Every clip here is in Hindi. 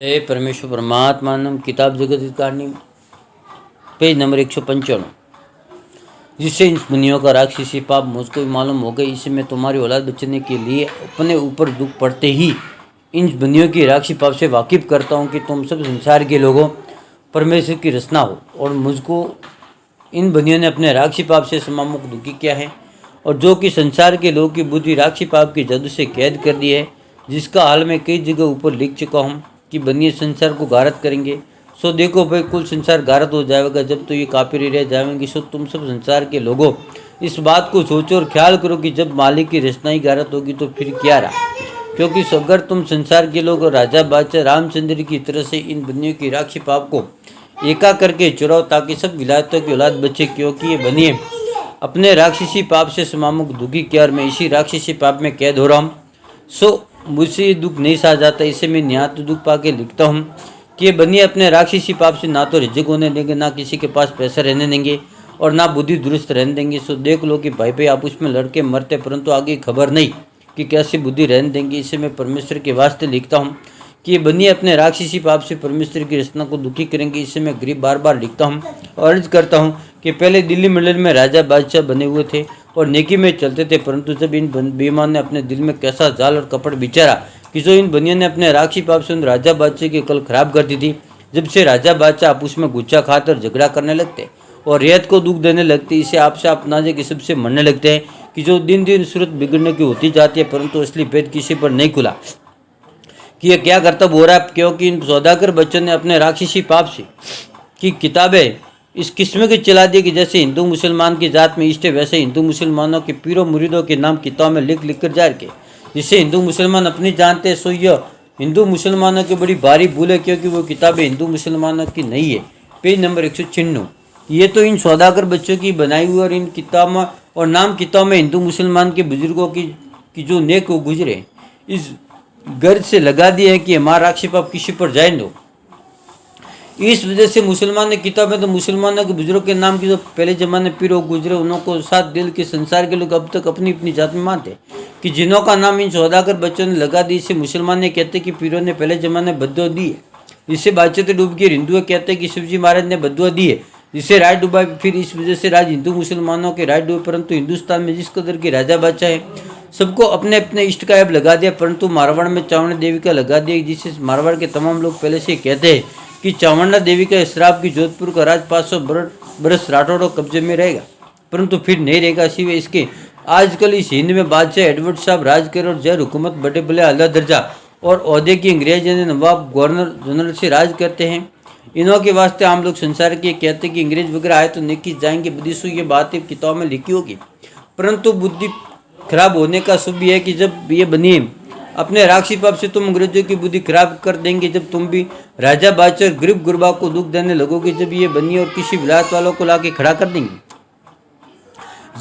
हे परमेश्वर परमात्मानम किताब जगत हितकारणी पेज नंबर 195। जिससे इन मुनियों का राक्षसी पाप मुझको भी मालूम हो गई, इससे मैं तुम्हारी औलाद बचाने के लिए अपने ऊपर दुख पड़ते ही इन मुनियों की राक्षसी पाप से वाकिफ करता हूँ कि तुम सब संसार के लोगों परमेश्वर की रचना हो। और मुझको इन मुनियों ने अपने राक्षसी पाप से समामुख दुखी किया है, और जो कि संसार के लोगों की बुद्धि राक्षसी पाप की जादू से कैद कर दी है, जिसका हाल मैं कई जगह ऊपर लिख चुका हूँ कि बनिए संसार को गारत करेंगे। सो देखो भाई, कुल संसार गारत हो जाएगा जब तो ये काफिर रह जाएंगे। सो तुम सब संसार के लोगों इस बात को सोचो और ख्याल करो कि जब मालिक की रचना ही गारत होगी तो फिर क्या रहा। क्योंकि अगर तुम संसार के लोग और राजा बादशाह रामचंद्र की तरह से इन बनियों की राक्षसी पाप को एका करके चुराओ ताकि सब विलायतों की औलाद बचे, क्योंकि ये बनिए अपने राक्षसी पाप से समामुख दुखी किया और मैं इसी राक्षसी पाप में कैद हो रहा हूँ। सो मुझसे ये दुख नहीं सहा जाता, इसे मैं निहात दुख पाके लिखता हूँ कि ये बनिए अपने राक्षसी पाप से ना तो रिजक होने देंगे, ना किसी के पास पैसा रहने देंगे और ना बुद्धि दुरुस्त रहने देंगे। सो देख लो कि भाई भाई आपस में लड़के मरते, परंतु आगे खबर नहीं कि कैसी बुद्धि रहने देंगे। इसे मैं परमेश्वर के वास्ते लिखता हूँ कि ये बनिए अपने राक्षसी पाप से परमेश्वर की रचना को दुखी करेंगे। इसे मैं गरीब बार बार लिखता हूँ और अर्ज करता हूँ कि पहले दिल्ली मंडल में राजा बादशाह बने हुए थे और नेकी में चलते थे, परंतु जब इन बेईमान ने अपने दिल में कैसा जाल और कपट बिचारा कि जो इन बनियों ने अपने राक्षसी पाप से उन राजा बादशाह की कल खराब कर दी थी, जब से राजा बादशाह आपस में गुस्सा खाकर झगड़ा करने लगते और रियायत को दुख देने लगते, इसे आपसे अपनाने के सबसे मरने लगते हैं कि जो दिन दिन सूरत बिगड़ने की होती जाती है, परंतु असली भेद किसी पर नहीं खुला कि यह क्या करतब हो रहा है। क्योंकि इन सौदागर बच्चों ने अपने राक्षसी पाप से की किताबें इस किस्म की चला दी कि जैसे हिंदू मुसलमान की जात में इष्ट है, वैसे हिंदू मुसलमानों के पीरों मुरीदों के नाम किताबों में लिख लिख कर जार के, जिससे हिंदू मुसलमान अपनी जानते हैं। सो यह हिंदू मुसलमानों की बड़ी भारी भूल है, क्योंकि वो किताबें हिंदू मुसलमानों की नहीं है। Page number 196। ये तो इन सौदागर बच्चों की बनाई हुई और इन किताबों और नाम किताबों में हिंदू मुसलमान के बुजुर्गों की जो नेक हो गुजरे इस गर्ज से लगा दिया है कि हमारा राक्षसी पाप किसी पर जाए दो। इस वजह से मुसलमान ने किताबें तो मुसलमानों के बुजुर्गों के नाम की जो पहले जमाने पीर हो गुजरे उनको साथ दिल के संसार के लोग अब तक अपनी अपनी जात में मानते कि जिन्हों का नाम इन सौदागर बच्चों ने लगा दी। इसे मुसलमान ने कहते कि पीरों ने पहले जमाने बदुआ दी है, जिससे बादशाह डूब गई। हिंदुओं कहते हैं कि शिवजी महाराज ने बदुआ दी है, जिससे राज डूबा। फिर इस वजह से राज हिंदू मुसलमानों के राज डूबे। परंतु हिंदुस्तान में जिस कदर के राजा बादशाह है, सबको अपने अपने इष्ट का ऐब लगा दिया, परंतु मारवाड़ में चावड़ा देवी का लगा दिया, जिससे मारवाड़ के तमाम लोग पहले से कहते हैं कि चावड़ा देवी का श्राप की जोधपुर का राज 500 बरस राठौड़ों कब्जे में रहेगा, परंतु फिर नहीं रहेगा। सिवाय इसके आजकल इस हिंद में बादशाह एडवर्ड साहब राज कर और जैर हुकूमत बड़े बड़े आला दर्जा और ओहदे की अंग्रेज यानी नवाब गवर्नर जनरल से राज करते हैं। इन्हों के वास्ते आम लोग संसार के कहते कि अंग्रेज वगैरह आए तो नेकी जाएंगे। बुद्धिसु ये बातें किताब में लिखी होगी, परंतु बुद्धि खराब होने का शुभ है कि जब ये बनिए अपने राक्षसी पाप से तुम अंग्रेजों की बुद्धि खराब कर देंगे, जब तुम भी राजा बादशाह गरीब गुरबा को दुख देने लगोगे, जब ये बनिए और किसी विलायत वालों को लाके खड़ा कर देंगे,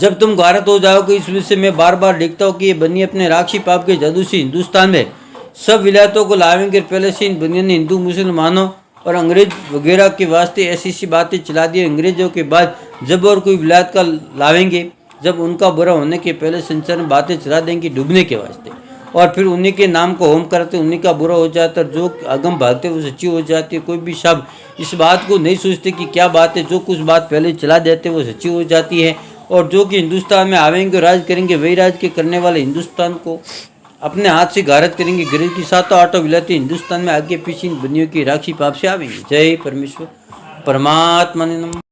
जब तुम गारत हो जाओगे। इस वजह से मैं बार बार लिखता हूँ कि ये बनिए अपने राक्षसी पाप के जादू से हिंदुस्तान में सब विलायतों को लावेंगे। पहले से इन बनियों ने हिंदू मुसलमानों और अंग्रेज वगैरह के वास्ते ऐसी सी बातें चला दी। अंग्रेजों के बाद जब और कोई विलायत का लावेंगे, जब उनका बुरा होने के पहले संसार में बातें चला देंगे डूबने के वास्ते, और फिर उन्हीं के नाम को होम करते, उन्हीं का बुरा हो जाता है। जो अगम भागते वो सच्ची हो जाती है। कोई भी शब्द इस बात को नहीं सोचते कि क्या बात है, जो कुछ बात पहले चला देते वो सच्ची हो जाती है। और जो कि हिंदुस्तान में आवेंगे राज करेंगे, वही राज के करने वाले हिंदुस्तान को अपने हाथ से गारत करेंगे। गरीब की सातों आटो विलाते हिंदुस्तान में आगे पीछे इन बनियों की राक्षसी पाप से आवेंगे। जय परमेश्वर परमात्मा ने नमः।